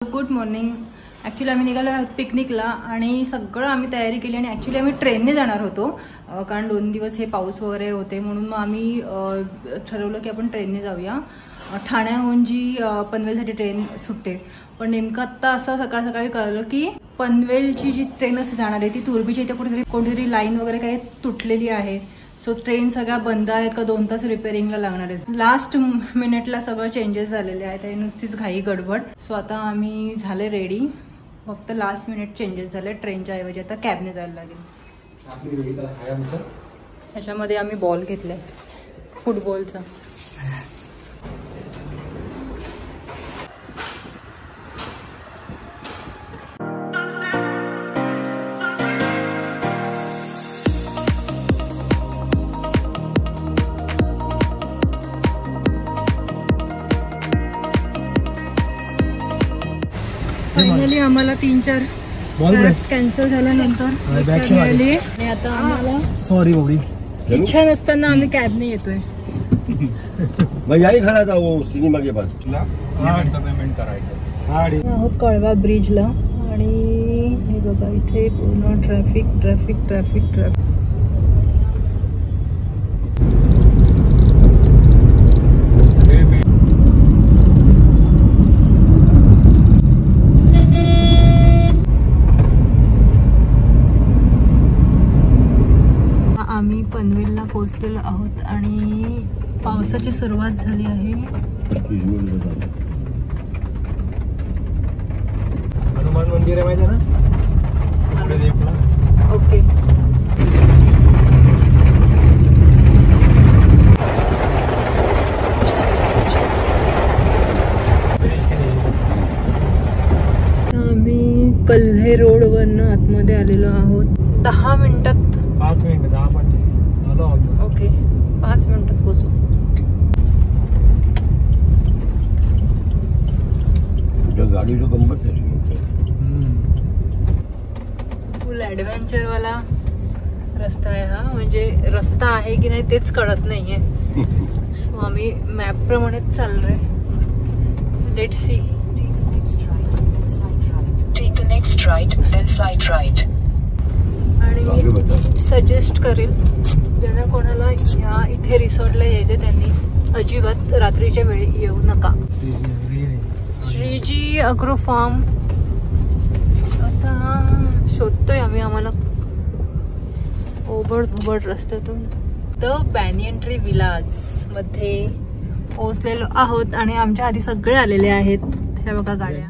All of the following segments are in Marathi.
Good morning. ॲक्च्युली आम्ही निघालो आहोत पिकनिकला आणि सगळं आम्ही तयारी केली आणि ॲक्च्युली आम्ही ट्रेनने जाणार होतो कारण 2 दिवस हे पाऊस वगैरे होते म्हणून मग आम्ही ठरवलं की आपण ट्रेनने जाऊया. ठाण्याहून जी पनवेलसाठी ट्रेन सुटते पण नेमकं आत्ता असं सकाळी कळलं की पनवेलची जी ट्रेन असं जाणार आहे ती तुर्बीच्या इथे कोणतरी लाईन वगैरे काही तुटलेली आहे. सो ट्रेन सगळ्या बंद आहेत का 2 तास रिपेअरिंगला लागणार आहेत. लास्ट मिनिटला सगळं चेंजेस झालेले आहेत आणि नुसतीच घाई गडबड. सो आता आम्ही झाले रेडी, फक्त लास्ट मिनिट चेंजेस झाले. ट्रेनच्या ऐवजी आता कॅबने जायला लागेल. ह्याच्यामध्ये आम्ही बॉल घेतलाय फुटबॉलचा. फायनली आम्हाला 3-4 ट्रिप्स कॅन्सल झाल्यानंतर मिळाली आणि आता आम्हाला सॉरी बाबी इच्छा नसताना आम्ही कॅबने येतोय. सिनेमा के पास पेमेंट करायचं आहोत कळवा ब्रिजला आणि हे बघा इथे पूर्ण ट्रॅफिक. आम्ही पनवेलला पोहोचलेलो आहोत आणि पावसाची सुरुवात झाली आहे. हनुमान मंदिर आहे माहिती ना. ओके आम्ही कल्हे रोडवरनं आतमध्ये आलेलो आहोत. 10 मिनिटात 5 मिनिट 10 मिनिट ओके 5 मिनिटात पोहोचू. गाड़ी तो कंपल्सरी फुल ऍडव्हेंचर वाला रस्ता आहे हा. म्हणजे रस्ता आहे की नाही तेच कळत नाहीये. सो आम्ही मॅप प्रमाणेच चाललोय. Let's see. Take the next right then slide right. आणि मी सजेस्ट करेल ज्यांना कोणाला या इथे रिसॉर्टला यायचे त्यांनी अजिबात रात्रीच्या वेळी येऊ नका. श्रीजी अग्रो फार्म आता शोधतोय आम्ही आम्हाला ओबड रस्त्यातून. द बॅनियन ट्री विलाज मध्ये पोहोचलेलो आहोत आणि आमच्या आधी सगळे आलेले आहेत. हे बघा गाड्या.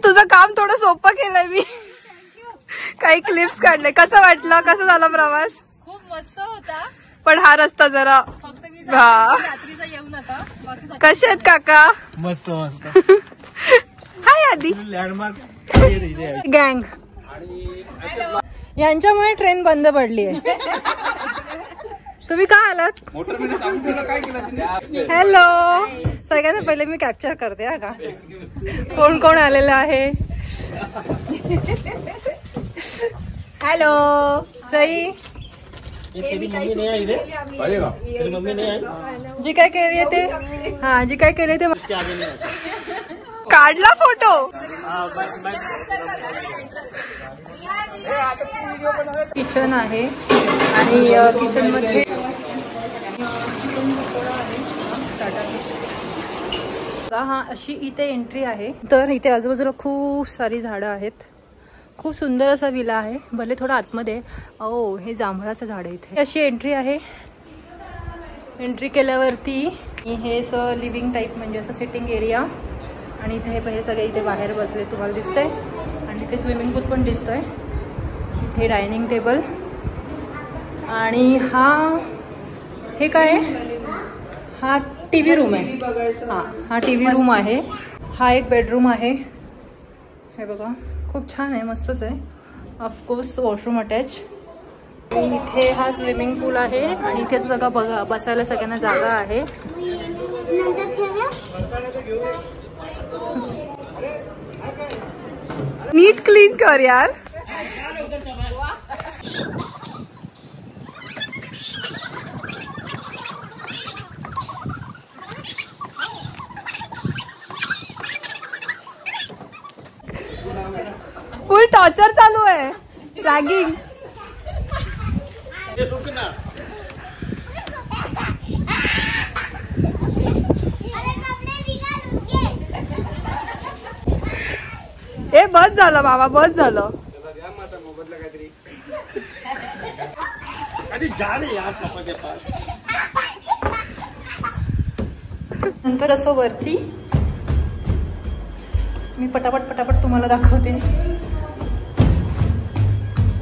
तुझं काम थोडं सोपं केलंय मी. काही क्लिप्स काढले. कसं वाटलं? कसं झाला प्रवास? खूप मस्त होता पण हा रस्ता जरा रात्रीचा येऊ नका. कसे आहेत काका? मस्त हाय आधी लँडमार्क गँग. यांच्यामुळे ट्रेन बंद पडली आहे. तुम्ही का आलात? हॅलो सगळ्यांना पहिले मी कॅप्चर करते हा का कोण कोण आलेलं आहे. हेलो सई जी काय केली ते जी काय केली ते काढला फोटो. किचन आहे आणि किचन मध्ये हा अशी इथे एंट्री आहे. तर इथे आजूबाजूला खूप सारी झाडं आहेत. खूप सुंदर असा विला आहे. भले थोडा आतमध्ये. हे जांभळाचं झाड आहे. इथे अशी एंट्री आहे. एंट्री केल्यावरती हे असं लिव्हिंग टाईप म्हणजे असं सिटिंग एरिया आणि इथे हे सगळे इथे बाहेर बसले तुम्हाला दिसतंय आणि इथे स्विमिंग पूल पण दिसतोय. इथे डायनिंग टेबल आणि हे काय आहे? हा टीव्ही रूम आहे. हा टीव्ही रूम आहे. हा एक बेडरूम आहे. हे बघा खूप छान आहे. मस्तच आहे. Of course washroom attach. इथे हा स्विमिंग पूल आहे आणि इथे सगळं बसायला सगळ्यांना जागा आहे. नीट क्लीन कर यार. टॉर्चर चालू आहे, रॅगिंग. ए बस झालं बाबा, बस झालं. नंतर असं वरती मी पटापट तुम्हाला दाखवते.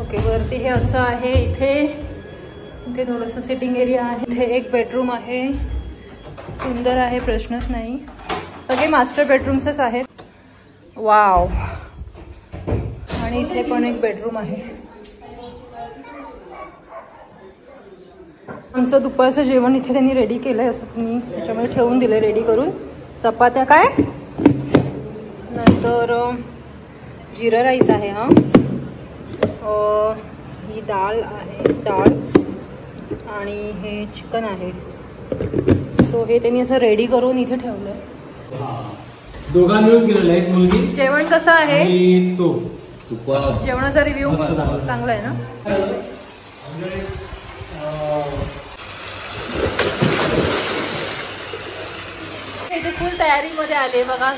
ओके, वरती हे असं आहे. इथे थोडंसं सिटिंग एरिया आहे. इथे एक बेडरूम आहे, सुंदर आहे, प्रश्नच नाही. सगळे मास्टर बेडरूम्सच आहेत. वाव. आणि इथे पण एक बेडरूम आहे. आमचं दुपारचं जेवण इथे त्यांनी रेडी केलंय, असं त्यांनी त्याच्यामध्ये ठेवून दिलं रेडी करून. चपात्या काय, नंतर जिरा राईस आहे. हा, ही डाळ आहे, डाळ, आणि हे चिकन आहे. सो हे त्यांनी असं रेडी करून इथे ठेवलंय. दोघां मिळून गेलेला, एक मुलगी. जेवण कसं आहे? तो जेवणाचा रिव्ह्यू चांगला आहे ना? इथे फुल तयारीमध्ये आले बघा.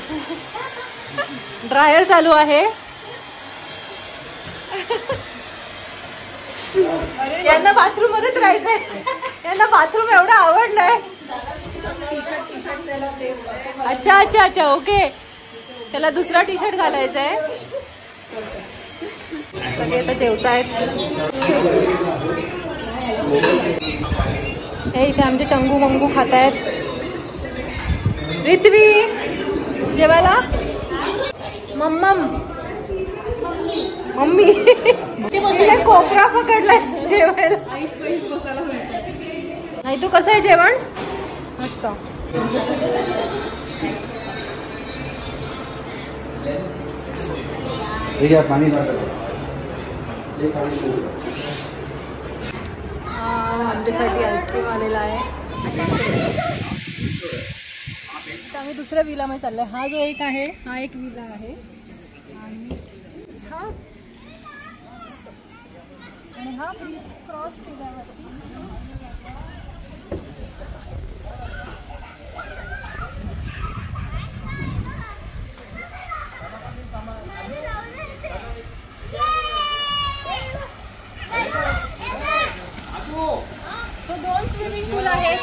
ड्रायर चालू आहे. यांना बाथरूम मध्येच राहायचंय. यांना बाथरूम एवढं आवडलंय. अच्छा, ओके. त्याला दुसरा टी शर्ट घालायचा आहे. सगळे आता जेवतायत. हे इथे आमचे चंगू मंगू खातायत. रित्वी जेवायला. मम्मी कोपरा पकडलाय जेवायला. नाही, तू कसं आहे जेवण? मस्त. आमच्यासाठी आईस्क्रीम आलेला आहे. आम्ही दुसऱ्या विलामध्ये चाललोय. हा जो एक आहे, हा एक विला आहे. आणि हा क्रॉस केल्यावरती तो 2 स्विमिंग पूल आहेत.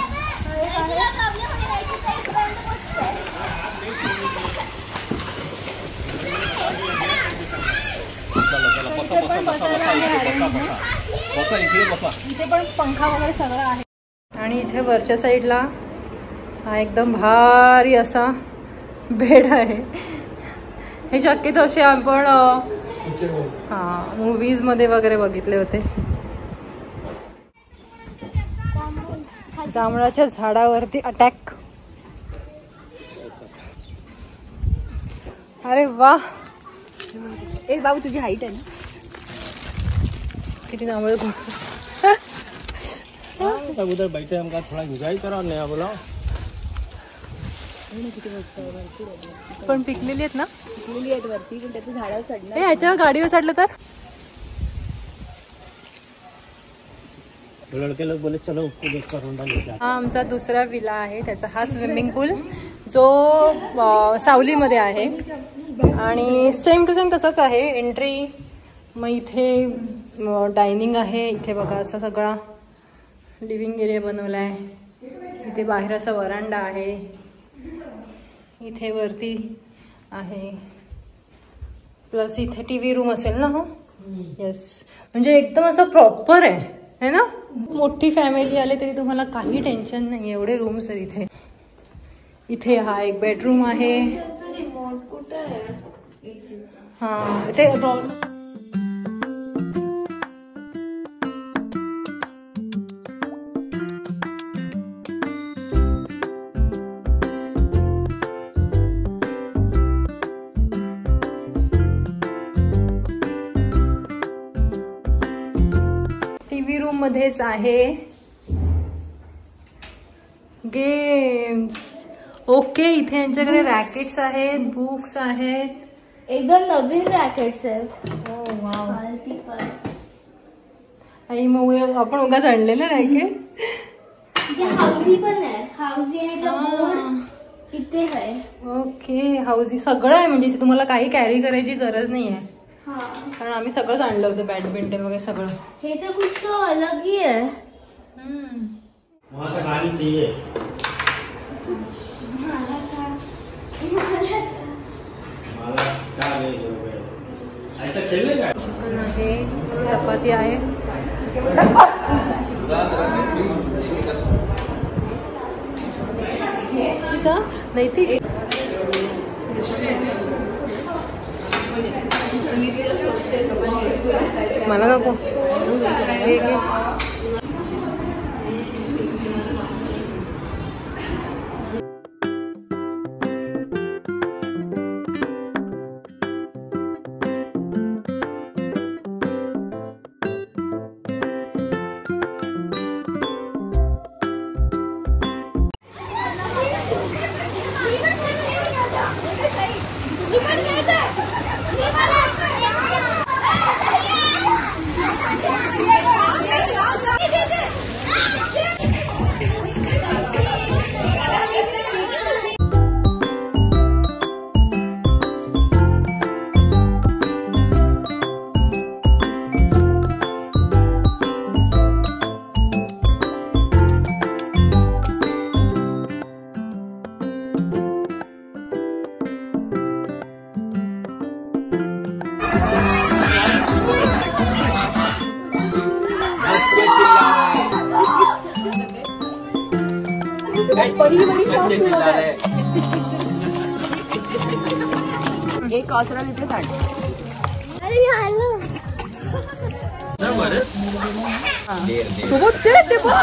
इथे पण पंखा वगैरे सगळं आहे. आणि इथे वरच्या साईडला हा एकदम भारी असा बेड आहे. हे शक्यतो असे आपण मूवीज मध्ये वगैरे बघितले होते. जांभळाच्या झाडावरती अटॅक. अरे वा. ए बाबू, तुझी हाईट आहे ना? किती जांभळ उधर बैठे, हमका थोड़ा एंजॉय करा. नया बोला पण पिकलेली आहेत ना? पिकलेली आहेत वरती, पण त्याचं झाडावर चढलं. ह्याच्या गाडीवर चढलं तर लड़के लोग बोले चलो उसको देख कर रोंडा लेके. हा आमचा दुसरा विला आहे. त्याचा हा स्विमिंग पूल जो सावलीमध्ये आहे. आणि सेम टू सेम तसंच आहे. एंट्री, मग इथे डायनिंग आहे. इथे बघा असा सगळा लिव्हिंग एरिया बनवला आहे. इथे बाहेर असा वरांडा आहे. इथे वरती आहे. प्लस इथे TV रूम असेल ना? हो, येस. म्हणजे एकदम असं प्रॉपर आहे ना? मोठी फॅमिली आले तरी तुम्हाला काही टेन्शन नाही, एवढे रूम्स आहेत इथे. इथे हा एक बेडरूम आहे. हा, ते TV रूम मध्येच आहे. गेम्स. ओके, इथे यांच्याकडे रॅकेट्स आहेत, बुक्स आहेत. एकदम नवीन रॅकेट्स आहेत. वाव. फालती पण. आई मग आपण उगाच आणलेलं रॅकेट. इथे हाऊसी पण आहे. हाऊसी आणि बोर्ड इथे आहे. ओके, हाऊसी सगळं आहे म्हणजे इथे तुम्हाला काही कॅरी करायची गरज नाही आहे. हा, कारण आम्ही सगळंच आणलं होतं, बॅडमिंटन वगैरे सगळं. हे तर कुछ तो अलग ही आहे. वहाँ तक आनी चाहिए. मला काय नाही बरोबर. ऐसा खेळले का? चिकन आहे, चपाती आहे. नाही ती मला नको. एक कासरा इथे सांड. अरे आलं. तो बघ ते बघ.